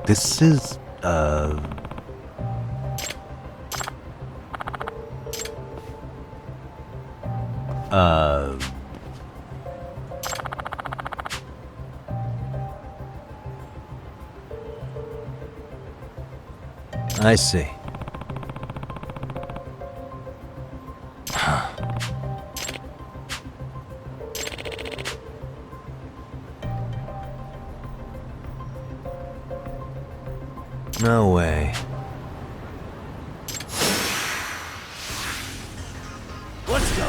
This is, I see. No way. Let's go.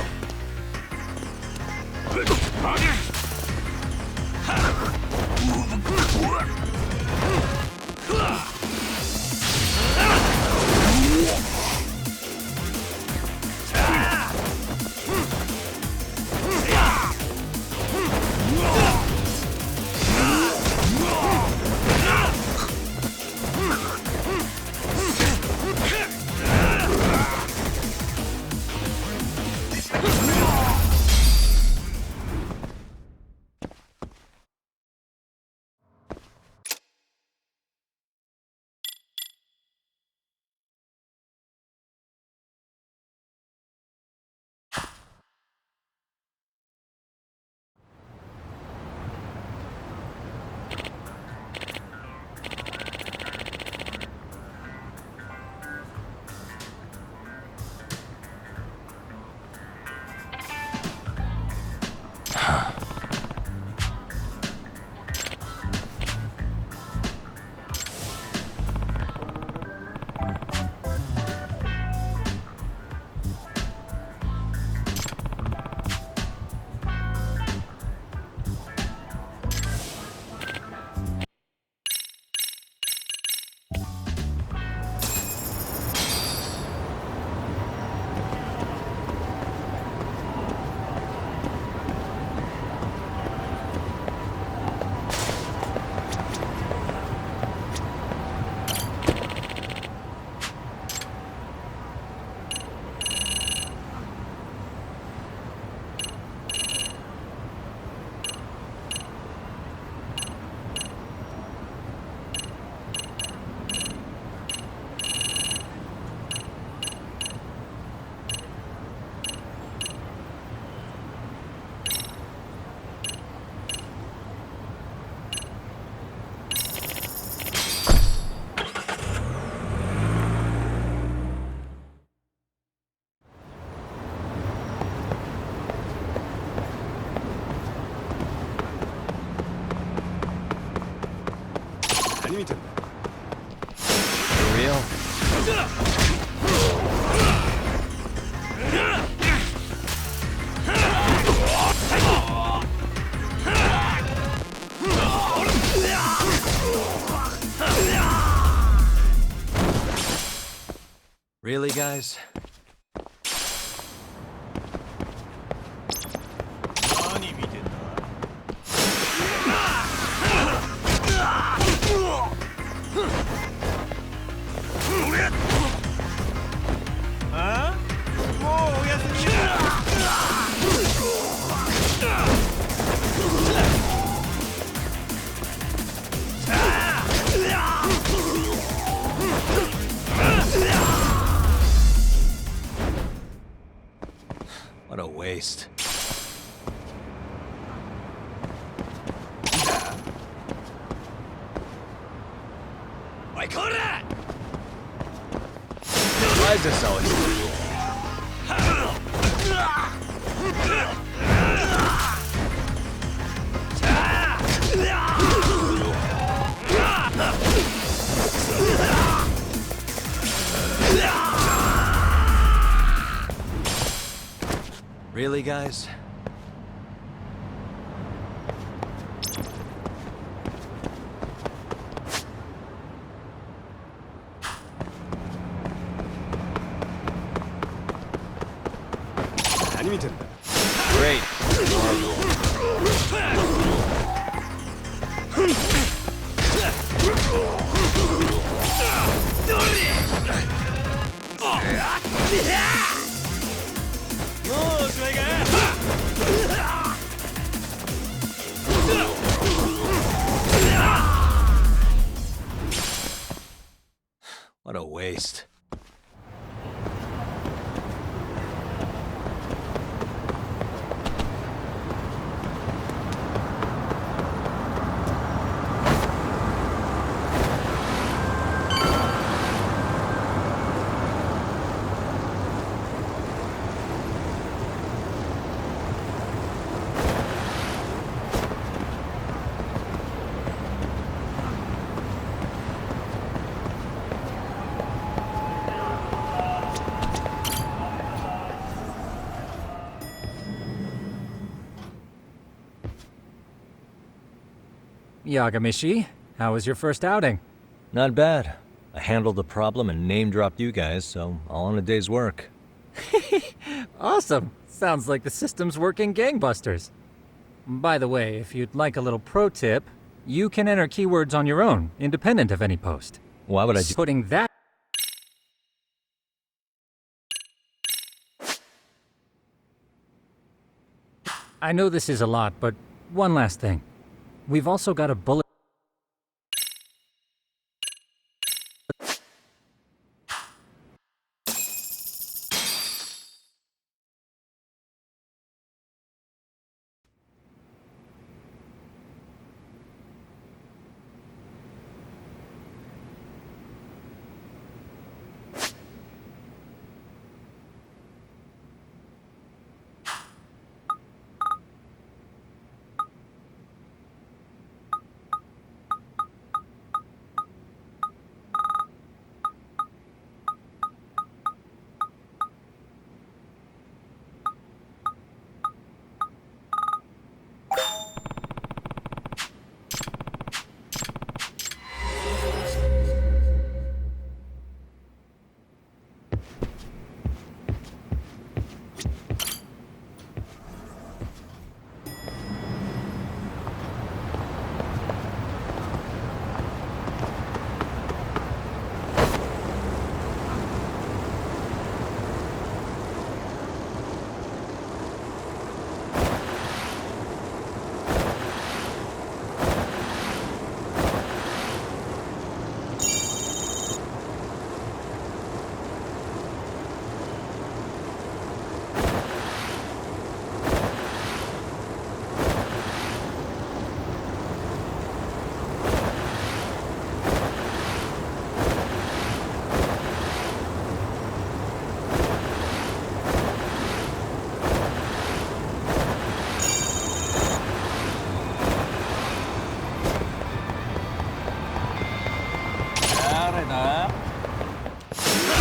For real? Really, guys? What a waste. Why is this always Really, guys? Great. waste. Yagamishi, how was your first outing? Not bad. I handled the problem and name-dropped you guys, so all in a day's work. Awesome! Sounds like the system's working gangbusters. By the way, if you'd like a little pro tip, you can enter keywords on your own, independent of any post. Why would I do— Putting that... I know this is a lot, but one last thing. We've also got a bullet...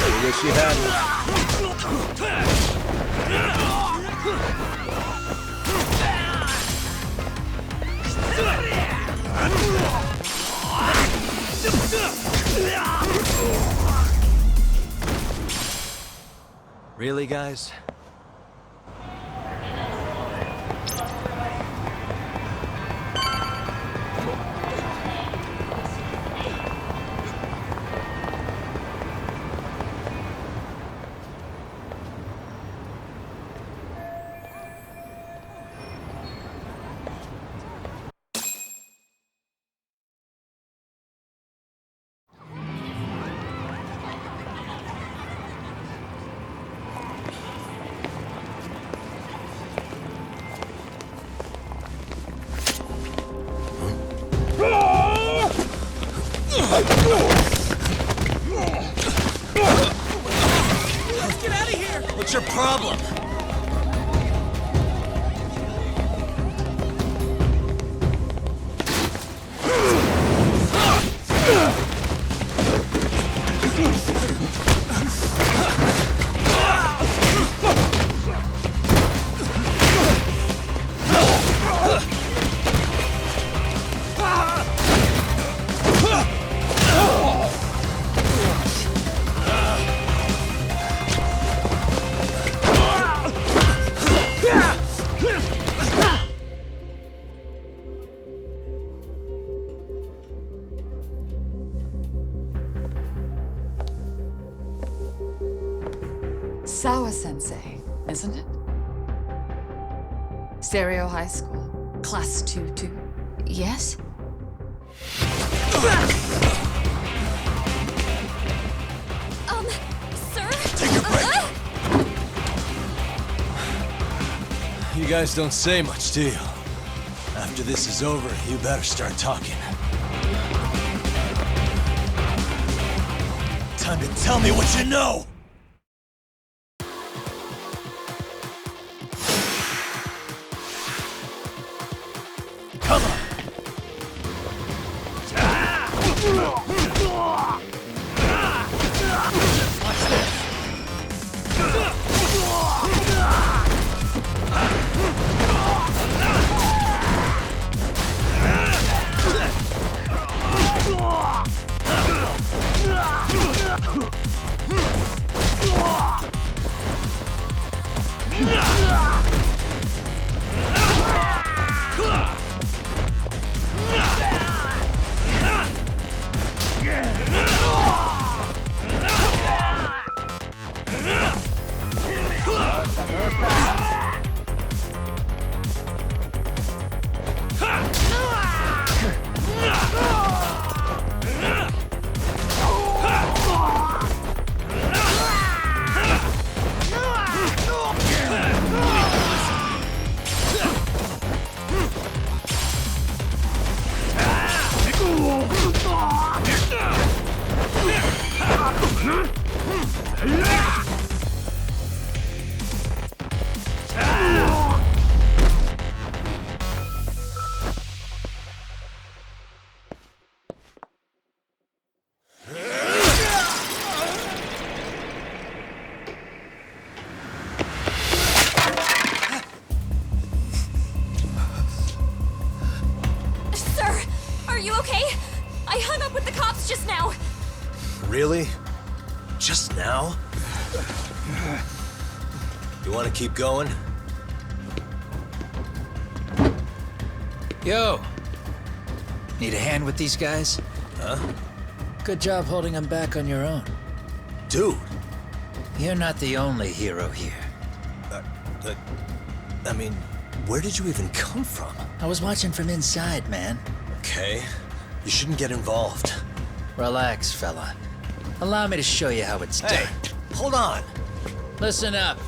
I wish you hadn't. Really, guys? Let's get out of here! What's your problem? Sawa-sensei, isn't it? Stereo High School, Class 2-2. Yes? You guys don't say much, do you? After this is over, you better start talking. Time to tell me what you know! Come on! Sir, are you okay? I hung up with the cops just now. Really? Just now? You want to keep going? Yo! Need a hand with these guys? Huh? Good job holding them back on your own. Dude! You're not the only hero here. I mean, where did you even come from? I was watching from inside, man. Okay. You shouldn't get involved. Relax, fella. Allow me to show you how it's Hey, done. hold on! Listen up.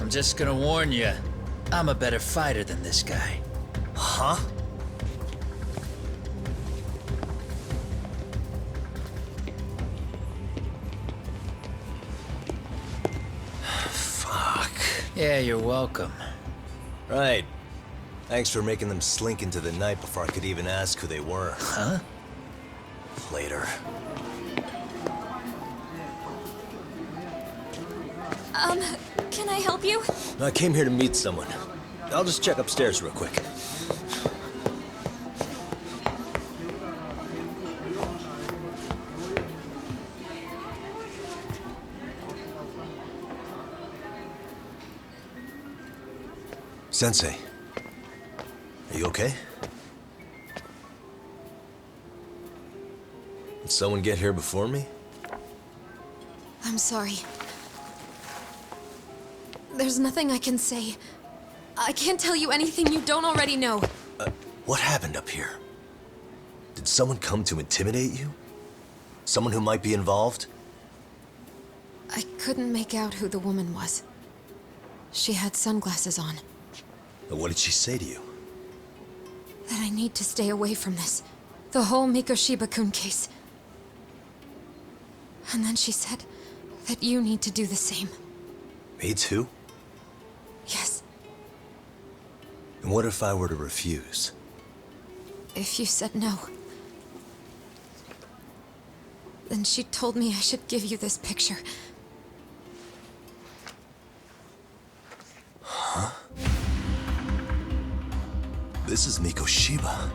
I'm just gonna warn you. I'm a better fighter than this guy. Huh? Fuck. Yeah, you're welcome. Right. Thanks for making them slink into the night before I could even ask who they were. Huh? Later. Can I help you? I came here to meet someone. I'll just check upstairs real quick. Sensei, are you okay? Did someone get here before me? I'm sorry. There's nothing I can say. I can't tell you anything you don't already know. What happened up here? Did someone come to intimidate you? Someone who might be involved? I couldn't make out who the woman was. She had sunglasses on. What did she say to you? That I need to stay away from this. The whole Mikoshiba-kun case. And then she said that you need to do the same. Me too? Yes, And what if I were to refuse? if you said no. Then she told me I should give you this picture. This is Mikoshiba.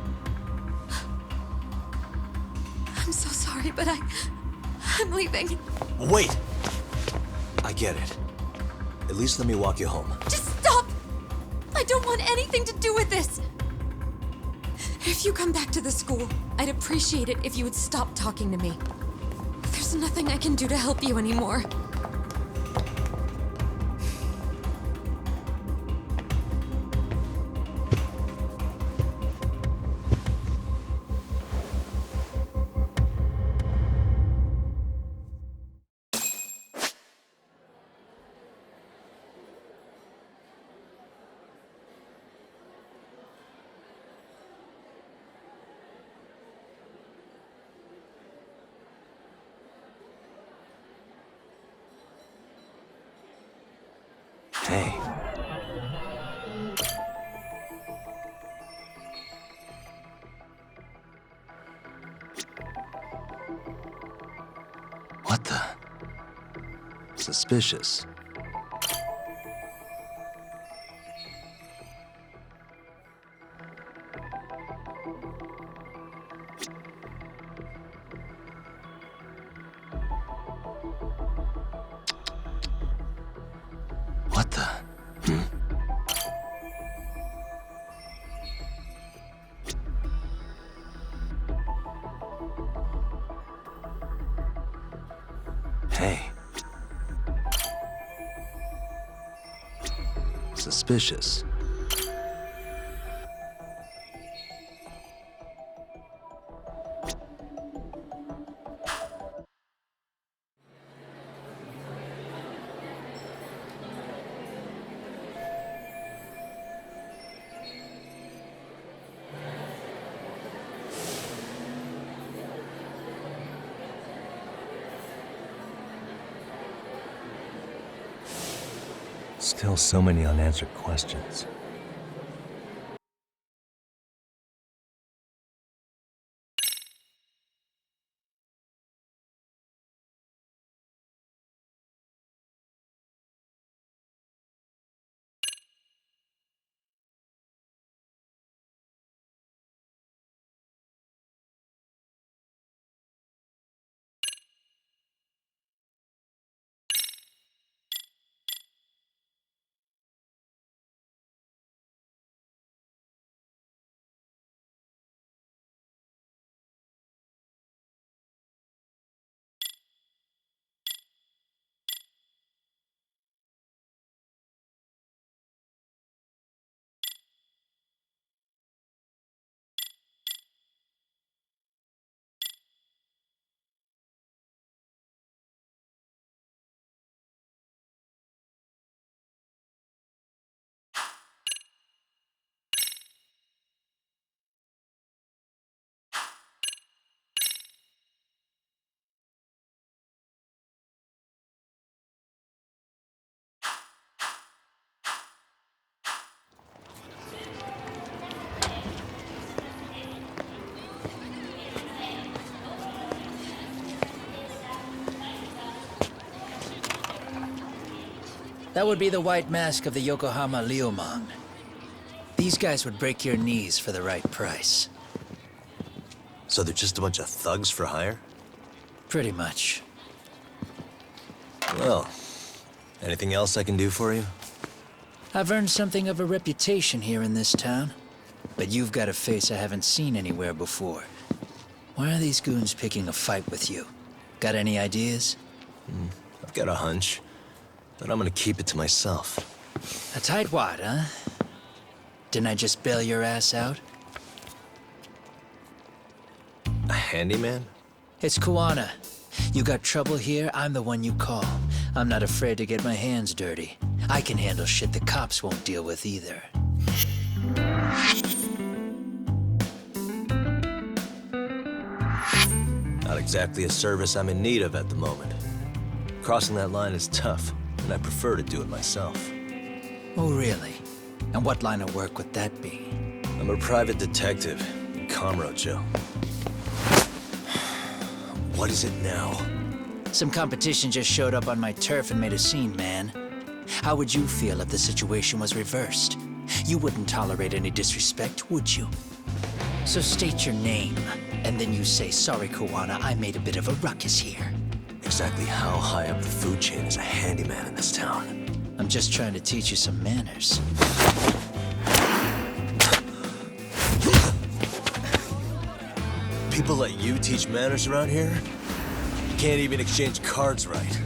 I'm so sorry, but I'm leaving. Wait! I get it. At least let me walk you home. Just stop! I don't want anything to do with this! If you come back to the school, I'd appreciate it if you would stop talking to me. There's nothing I can do to help you anymore. Hey. What the? Suspicious. What the? Hey. Suspicious. Still so many unanswered questions. That would be the white mask of the Yokohama Liumang. These guys would break your knees for the right price. So they're just a bunch of thugs for hire? Pretty much. Well, anything else I can do for you? I've earned something of a reputation here in this town. But you've got a face I haven't seen anywhere before. Why are these goons picking a fight with you? Got any ideas? I've got a hunch, but I'm gonna keep it to myself. A tightwad, huh? Didn't I just bail your ass out? A handyman? It's Kuwana. You got trouble here, I'm the one you call. I'm not afraid to get my hands dirty. I can handle shit the cops won't deal with either. Not exactly a service I'm in need of at the moment. Crossing that line is tough, and I prefer to do it myself. Oh, really? And what line of work would that be? I'm a private detective in Kamurocho. What is it now? Some competition just showed up on my turf and made a scene, man. How would you feel if the situation was reversed? You wouldn't tolerate any disrespect, would you? So state your name, and then you say, "Sorry, Kuwana, I made a bit of a ruckus here." Exactly how high up the food chain is a handyman in this town? I'm just trying to teach you some manners. People let you teach manners around here? You can't even exchange cards right.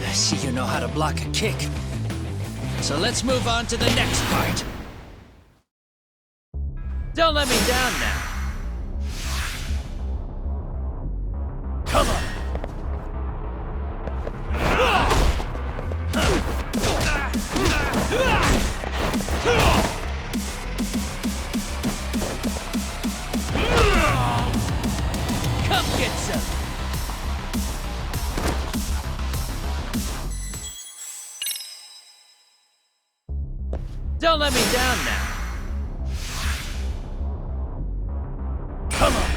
I see you know how to block a kick. So let's move on to the next part. Don't let me down now. Come on. Come get some. Don't let me down now. Come on.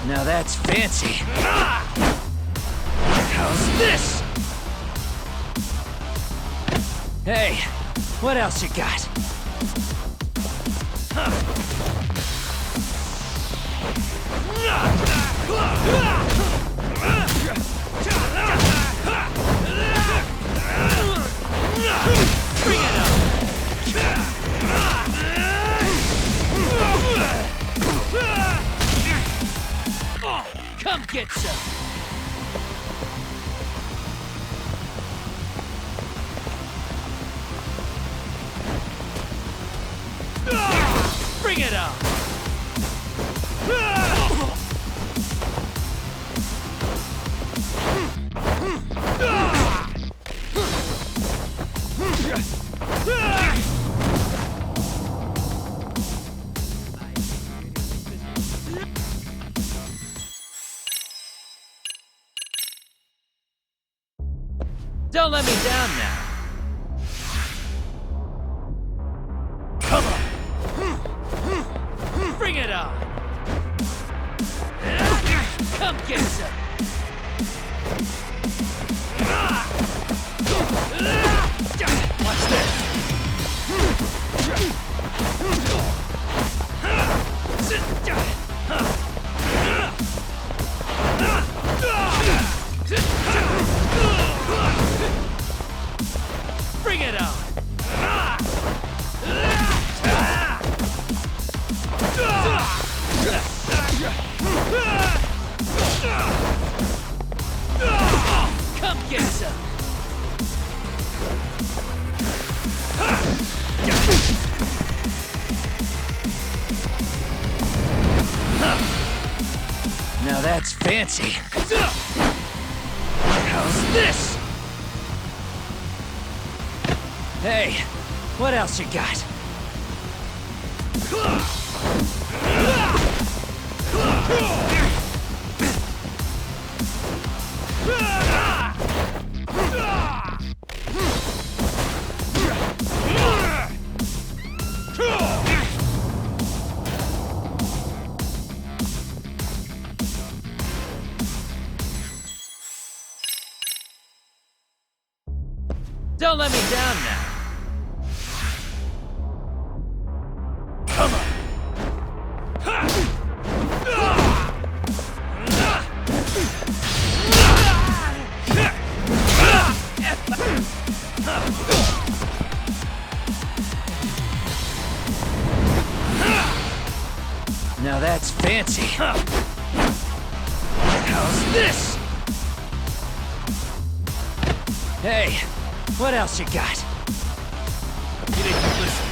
Now that's fancy. How's this? Hey, what else you got? Bring it on! Come get some! Bring it on! Don't let me down now. Come on. Bring it on. Come get some. Watch this. Bring it on! Come get some! Now that's fancy. How's this? Hey, what else you got? Don't let me down now. Come on. Now that's fancy. How's this? Hey, what else you got? You didn't listen.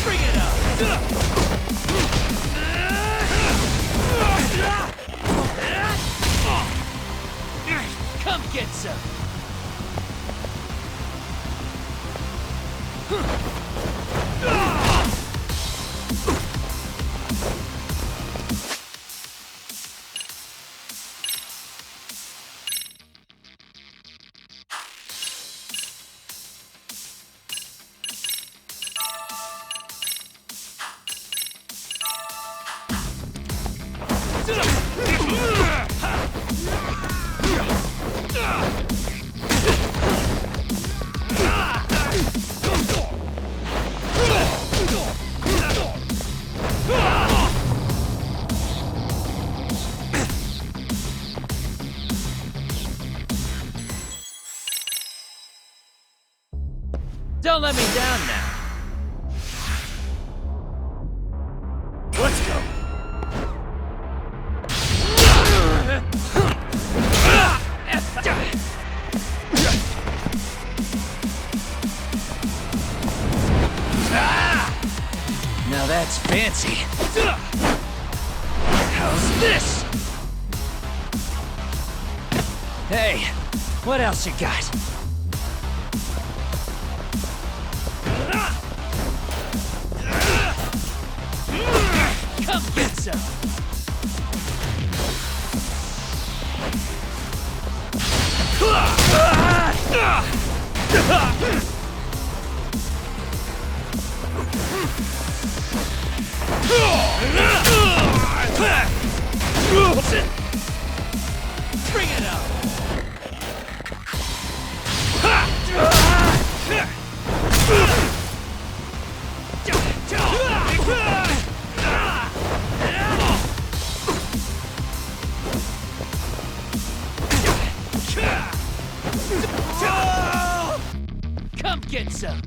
Bring it up! Come get some! Don't let me down now. Let's go. that's fancy. How's this? Hey, what else you got? Come get some. Bring it up. Come get some.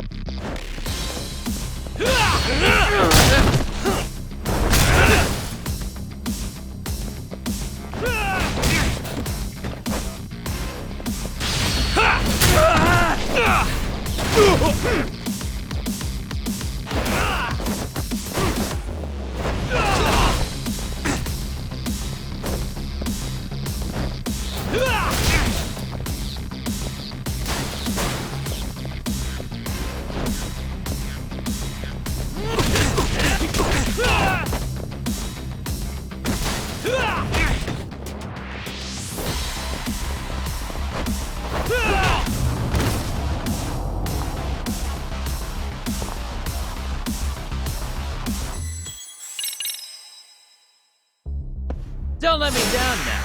Don't let me down now.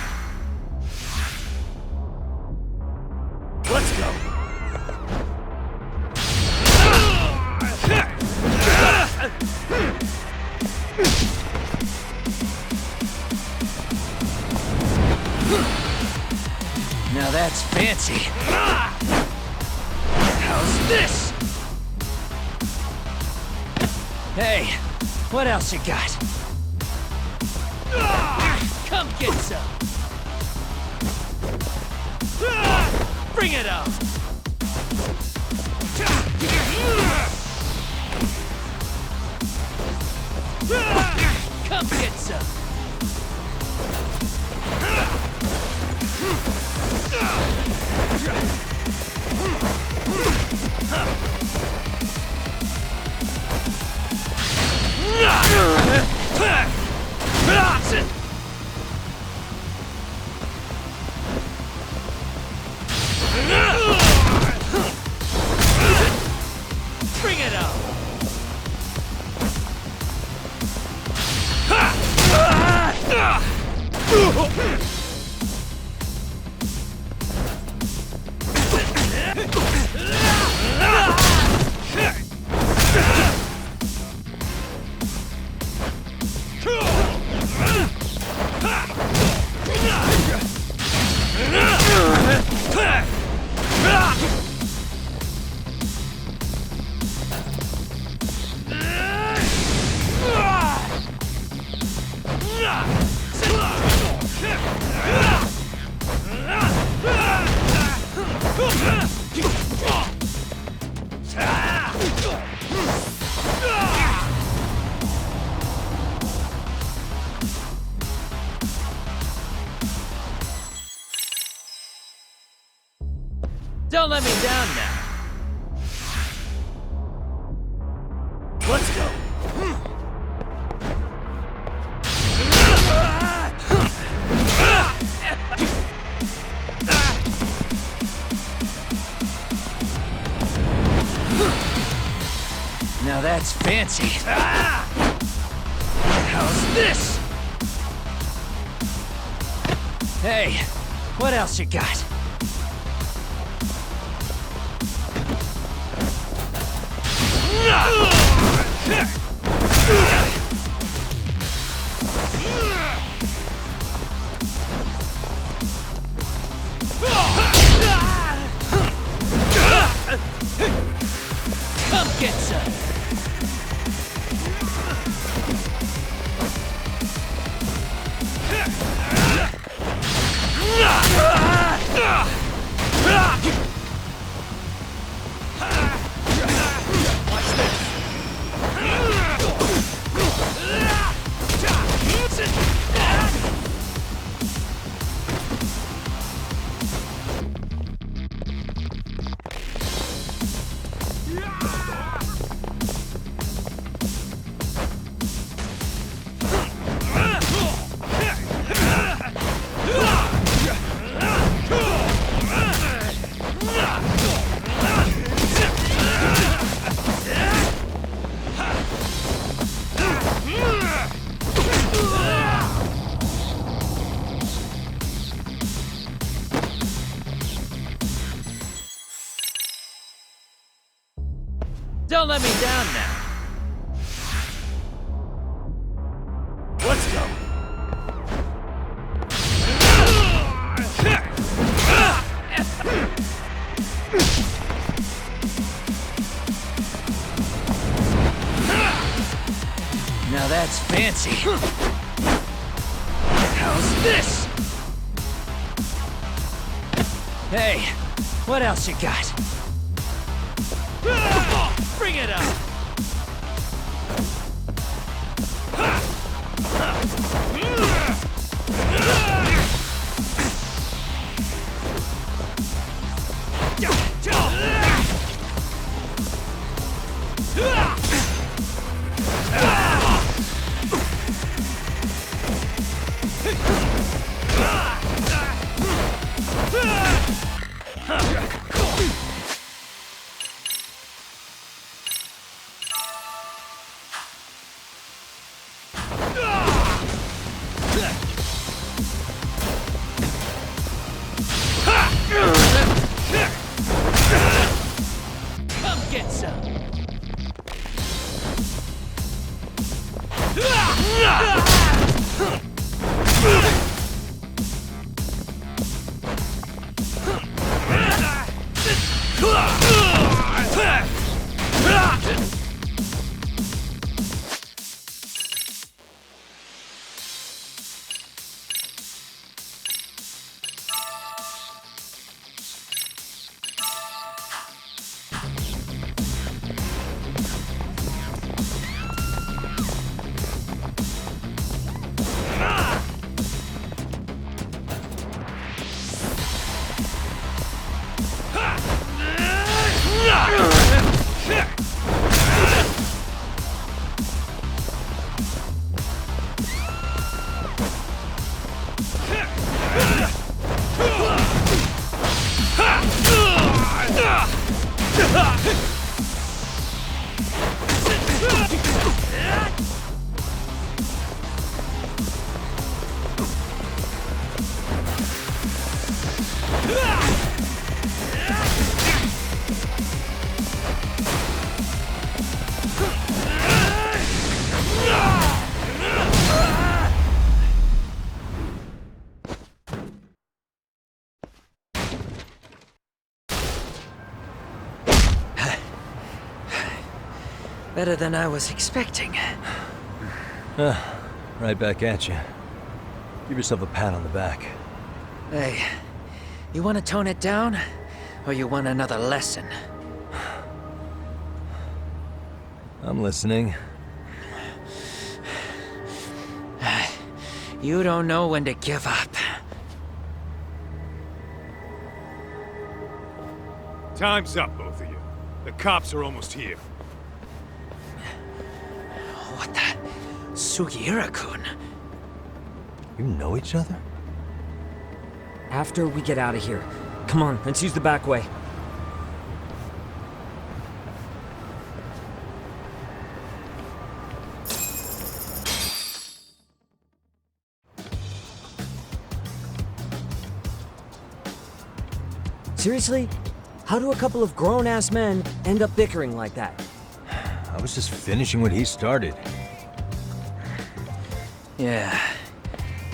Let's go. Now that's fancy. How's this? Hey, what else you got? Come get some! Bring it up! Come get some! Bring it up! Don't let me down now. Let's go. Now that's fancy. How's this? Hey, what else you got? Come get some. Don't let me down now. Let's go. Now that's fancy. How's this? Hey, what else you got? Bring it up! Come get some! Better than I was expecting. Right back at you. Give yourself a pat on the back. Hey, you want to tone it down? Or you want another lesson? I'm listening. You don't know when to give up. Time's up, both of you. The cops are almost here. What the? Sugiura-kun? You know each other? After we get out of here. Come on, let's use the back way. Seriously? How do a couple of grown-ass men end up bickering like that? I was just finishing what he started. Yeah.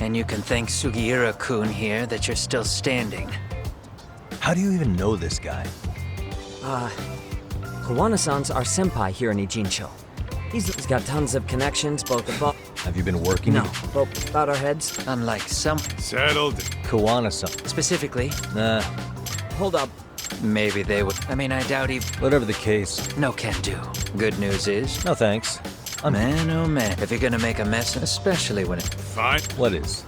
And you can thank Sugiura-kun here that you're still standing. How do you even know this guy? Kawana-san's our senpai here in Ijincho. He's got tons of connections, both above... Have you been working? No, both about our heads. Unlike some... Settled. Kawana-san. Specifically, Nah, Hold up. maybe they would... I mean, I doubt he... whatever the case. No can do. Good news is... No thanks. Man, oh man. If you're gonna make a mess, especially when it... Fine. What is?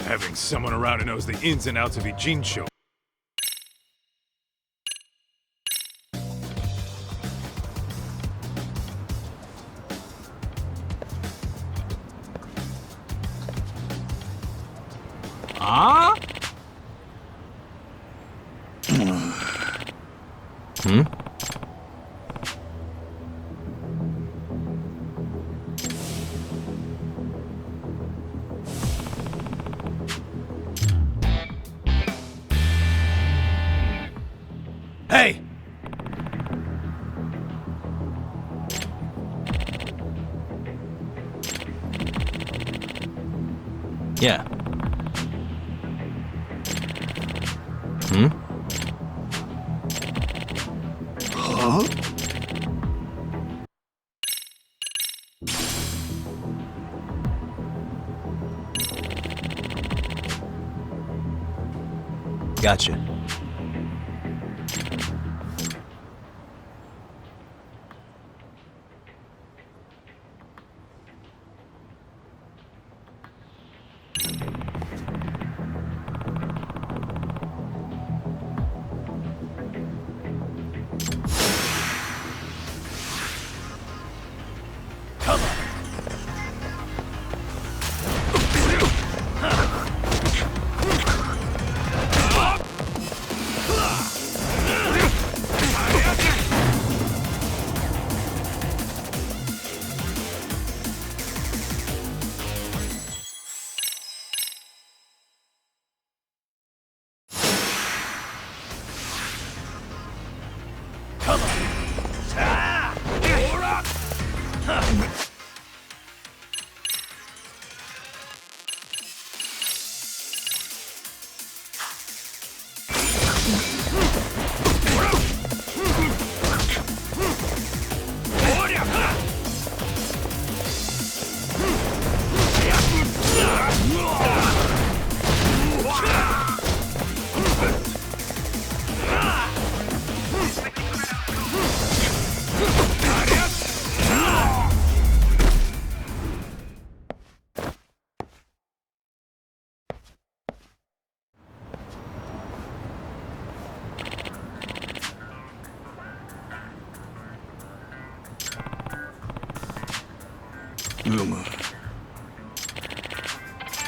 Having someone around who knows the ins and outs of Ijincho. Hey! Yeah. Hmm? Huh? Gotcha.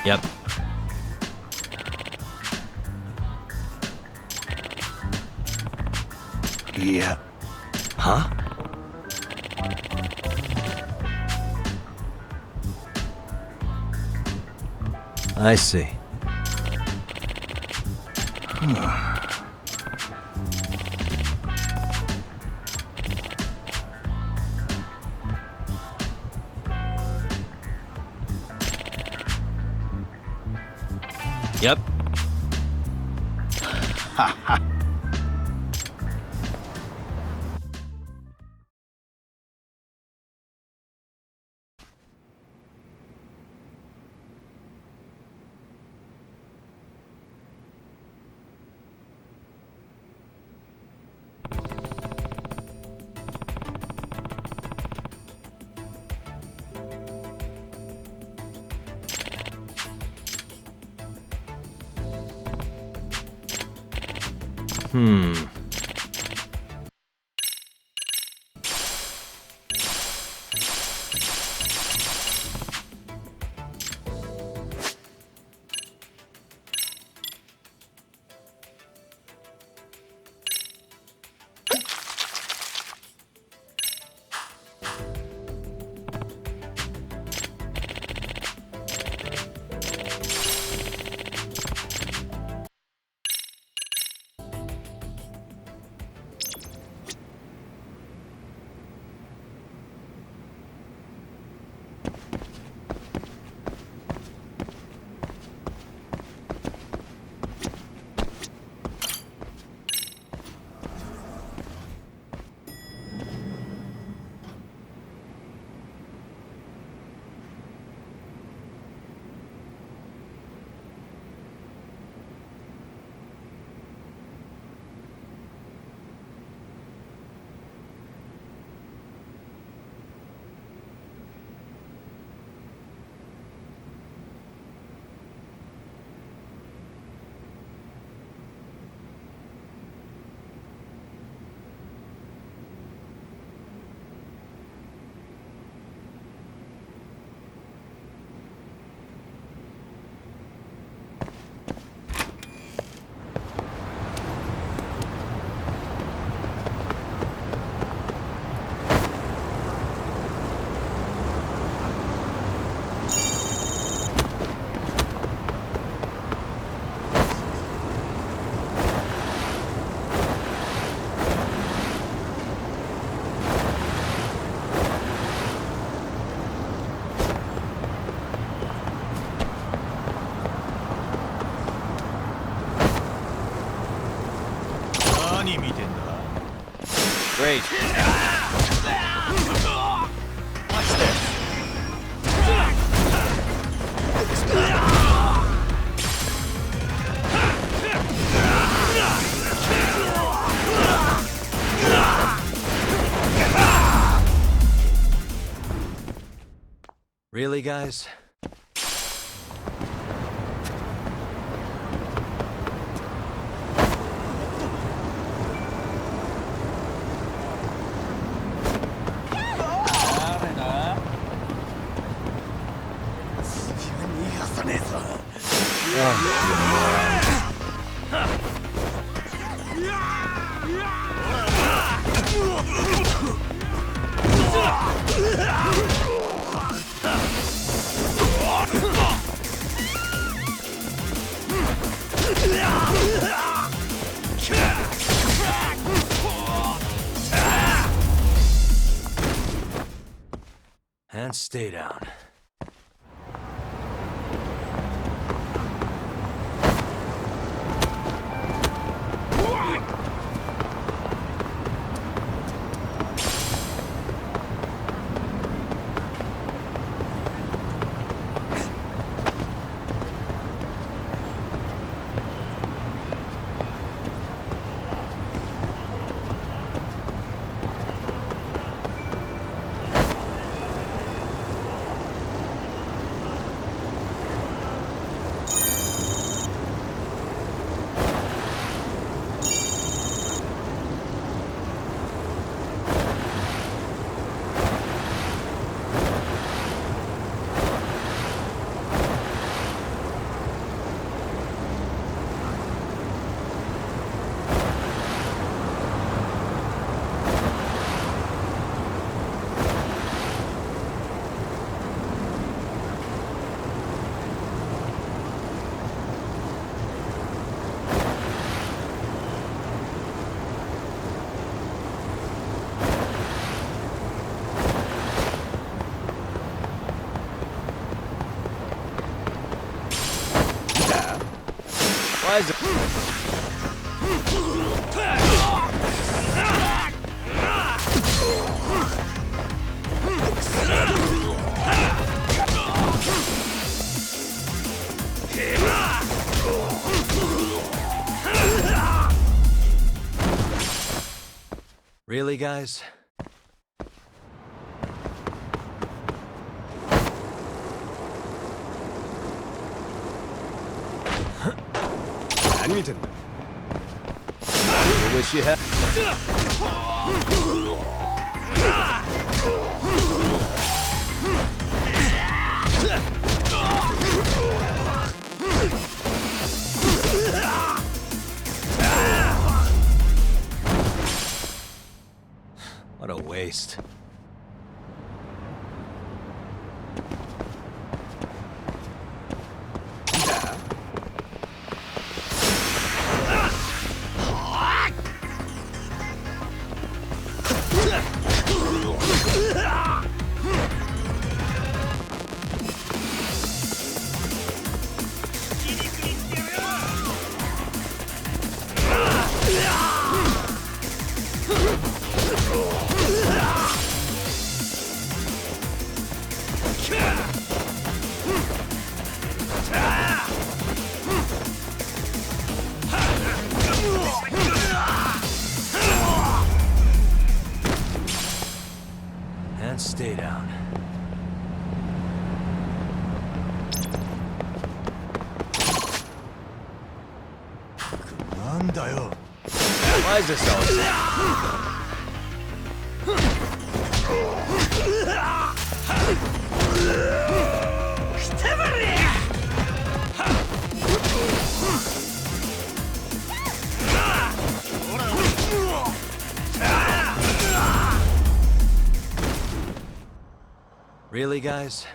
Yep. Yeah. Huh? I see. Yep. Hmm. Great. Watch this. Really, guys? And stay down. Why is it? Really, guys? I wish you had. What a waste. And stay down. Why is this all? Really, guys?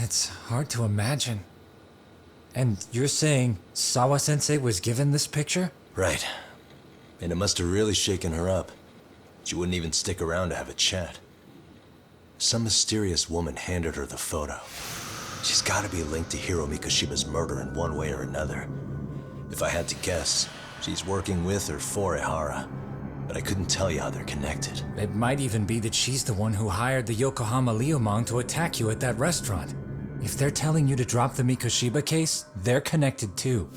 It's hard to imagine. And you're saying Sawa-sensei was given this picture? Right. And it must have really shaken her up. She wouldn't even stick around to have a chat. Some mysterious woman handed her the photo. She's gotta be linked to Hiro Mikoshiba's murder in one way or another. If I had to guess, she's working with or for Ehara. But I couldn't tell you how they're connected. It might even be that she's the one who hired the Yokohama Liumang to attack you at that restaurant. If they're telling you to drop the Mikoshiba case, they're connected too.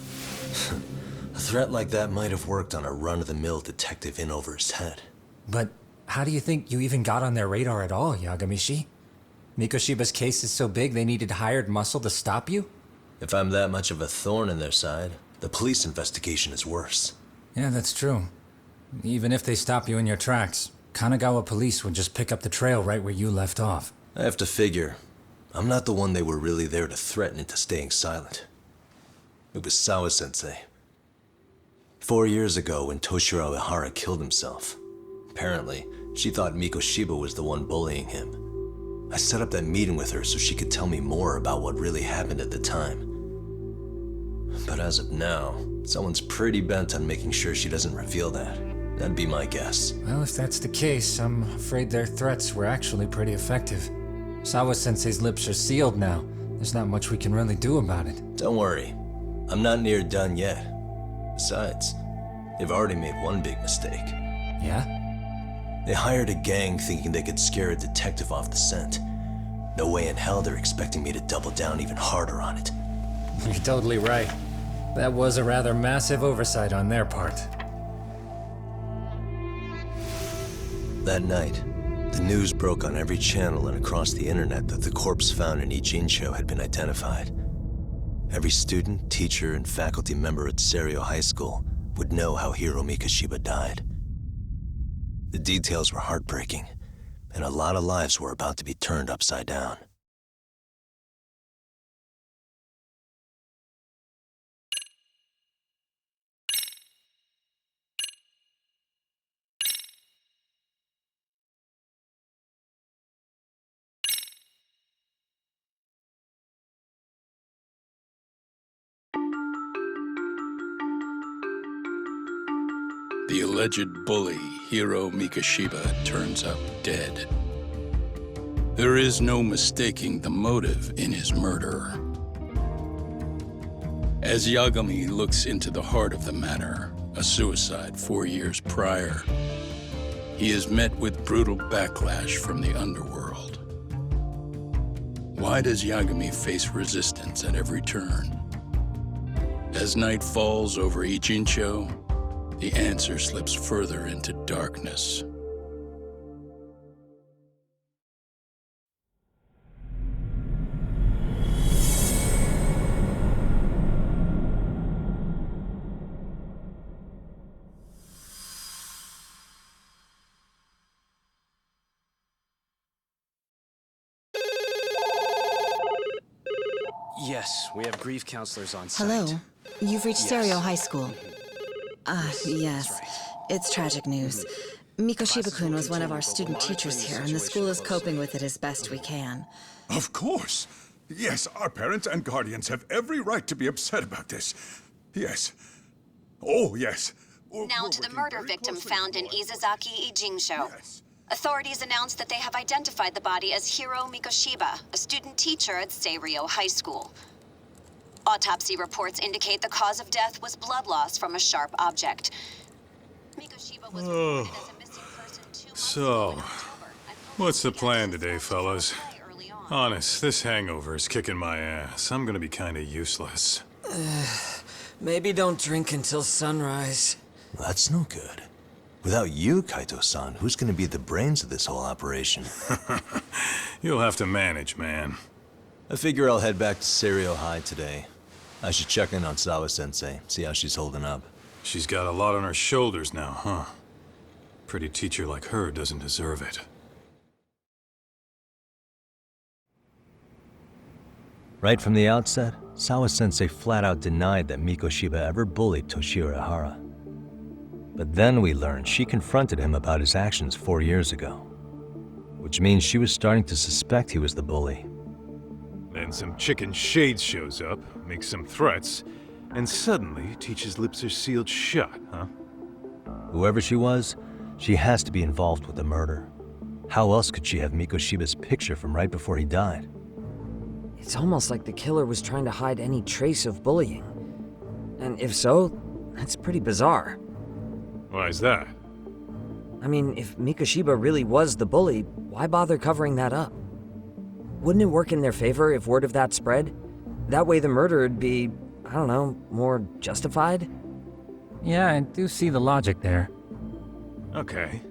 A threat like that might have worked on a run-of-the-mill detective in over his head. But how do you think you even got on their radar at all, Yagamishi? Mikoshiba's case is so big they needed hired muscle to stop you? If I'm that much of a thorn in their side, the police investigation is worse. Yeah, that's true. Even if they stop you in your tracks, Kanagawa police would just pick up the trail right where you left off. I have to figure, I'm not the one they were really there to threaten into staying silent. It was Sawa-sensei. 4 years ago when Toshiro Ehara killed himself, apparently, she thought Mikoshiba was the one bullying him. I set up that meeting with her so she could tell me more about what really happened at the time. But as of now, someone's pretty bent on making sure she doesn't reveal that. That'd be my guess. Well, if that's the case, I'm afraid their threats were actually pretty effective. Sawa-sensei's lips are sealed now. There's not much we can really do about it. Don't worry, I'm not near done yet. Besides, they've already made one big mistake. Yeah? They hired a gang thinking they could scare a detective off the scent. No way in hell they're expecting me to double down even harder on it. You're totally right. That was a rather massive oversight on their part. That night, the news broke on every channel and across the internet that the corpse found in Ijincho had been identified. Every student, teacher, and faculty member at Seiryo High School would know how Hiro Mikoshiba died. The details were heartbreaking, and a lot of lives were about to be turned upside down. The alleged bully, Hiro Mikoshiba, turns up dead. There is no mistaking the motive in his murder. As Yagami looks into the heart of the matter, a suicide 4 years prior, he is met with brutal backlash from the underworld. Why does Yagami face resistance at every turn? As night falls over Ijincho, the answer slips further into darkness. Yes, we have grief counselors on site. Hello. You've reached Yes. Seiryo High School. Yes. That's right. It's tragic news. Mikoshiba-kun was one of our student teachers here, and the school is coping with it as best we can. Of course. Yes, our parents and guardians have every right to be upset about this. Yes. Oh, yes. Now to the murder victim found in Izazaki Ijincho. Yes. Authorities announced that they have identified the body as Hiro Mikoshiba, a student teacher at Seiryo High School. Autopsy reports indicate the cause of death was blood loss from a sharp object. Mikoshiba was reported as a missing person 2 months ago in October, and What's the police plan began today, to fellas? play early on. Honest, this hangover is kicking my ass. I'm gonna be kinda useless. Maybe don't drink until sunrise. Well, that's no good. Without you, Kaito-san, who's gonna be the brains of this whole operation? You'll have to manage, man. I figure I'll head back to Seiryo High today. I should check in on Sawa-sensei, see how she's holding up. She's got a lot on her shoulders now, huh? Pretty teacher like her doesn't deserve it. Right from the outset, Sawa-sensei flat out denied that Mikoshiba ever bullied Toshiro Ehara. But then we learned she confronted him about his actions 4 years ago. Which means she was starting to suspect he was the bully. Then some chicken Shades shows up, makes some threats, and suddenly Teach's lips are sealed shut, huh? Whoever she was, she has to be involved with the murder. How else could she have Mikoshiba's picture from right before he died? It's almost like the killer was trying to hide any trace of bullying. And if so, that's pretty bizarre. Why is that? I mean, if Mikoshiba really was the bully, why bother covering that up? Wouldn't it work in their favor if word of that spread? That way the murder would be, I don't know, more justified? Yeah, I do see the logic there. Okay.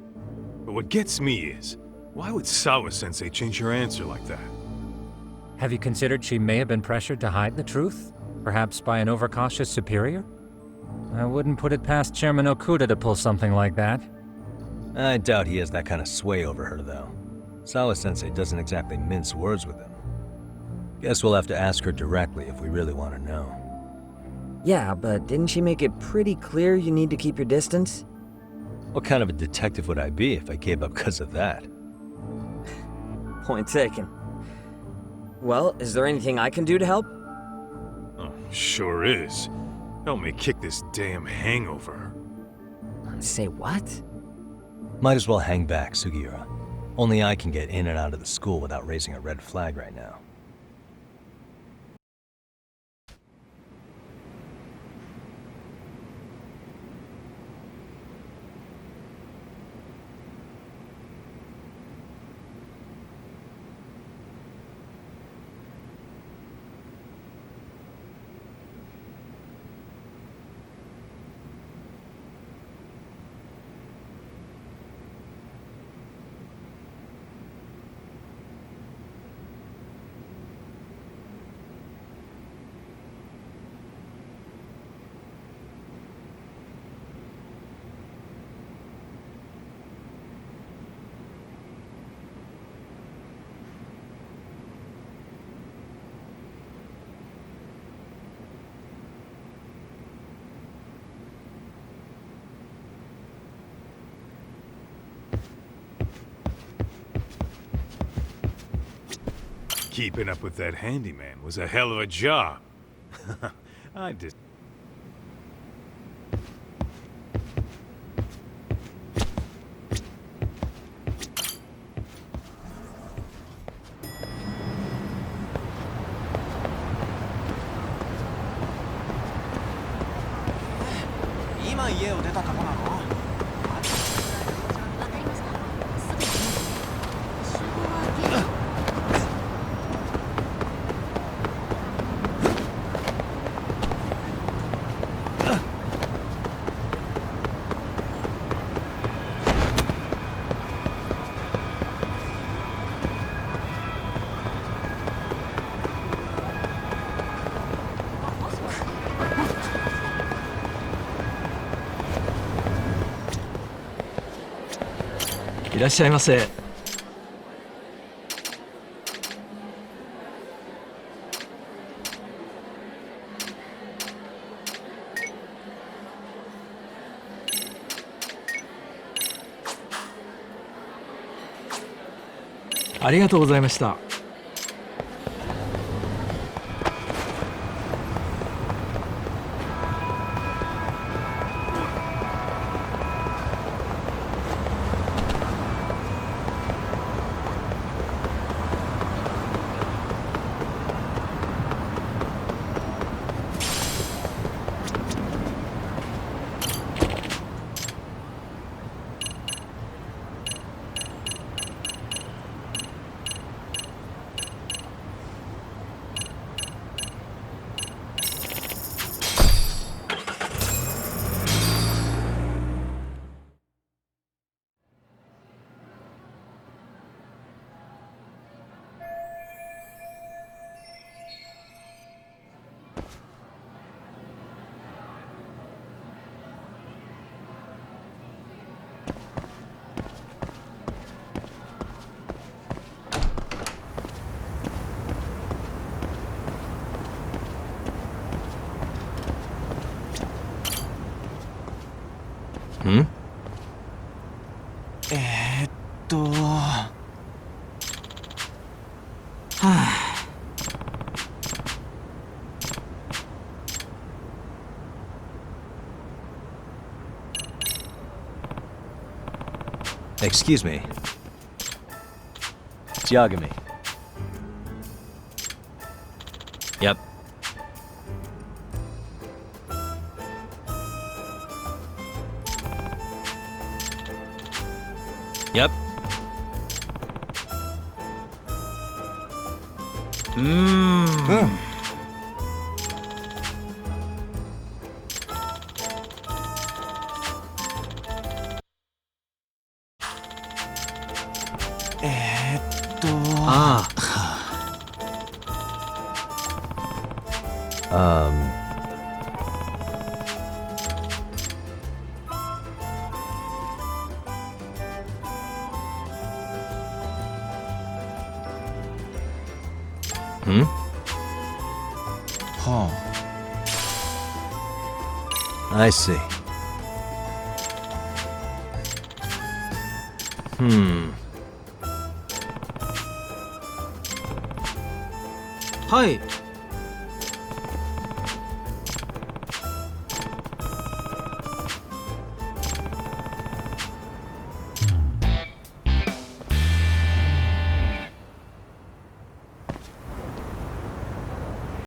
But what gets me is, why would Sawa-sensei change her answer like that? Have you considered she may have been pressured to hide the truth? Perhaps by an overcautious superior? I wouldn't put it past Chairman Okuda to pull something like that. I doubt he has that kind of sway over her, though. Sawa-sensei doesn't exactly mince words with him. Guess we'll have to ask her directly if we really want to know. Yeah, but didn't she make it pretty clear you need to keep your distance? What kind of a detective would I be if I gave up because of that? Point taken. Well, is there anything I can do to help? Oh, sure is. Help me kick this damn hangover. Say what? Might as well hang back, Sugiura. Only I can get in and out of the school without raising a red flag right now. Keeping up with that handyman was a hell of a job. I just...いらっしゃいませ。ありがとうございました。ん？はあ。Excuse me. Yagami. Yep. Yep. Ah. I see. はい。